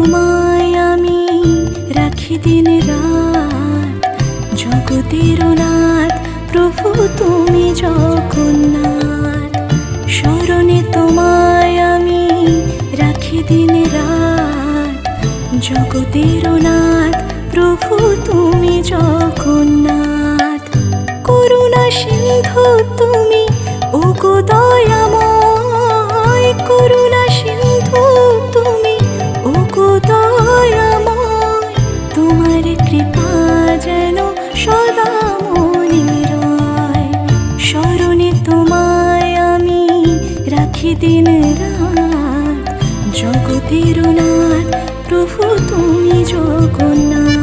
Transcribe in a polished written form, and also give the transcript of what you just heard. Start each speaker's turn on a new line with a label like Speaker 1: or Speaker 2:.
Speaker 1: তোমায় আমি রাখি দিন রাত, জগতের নাথ প্রভু তুমি জগন্নাথ। স্মরণে তোমায় আমি রাখি দিন রাত, জগতের নাথ প্রভু তুমি জগন্নাথ। করুণা সিন্ধু তুমি ওগো দয়াময়, করুণা সিন্ধু তুমি ওগো দয়াময়। তোমার কৃপা যেন সদা মনে রয়, স্মরণে তোমায় আমি রাখি দিন রাত, জগতের নাথ প্রভু তুমি জগন্নাথ।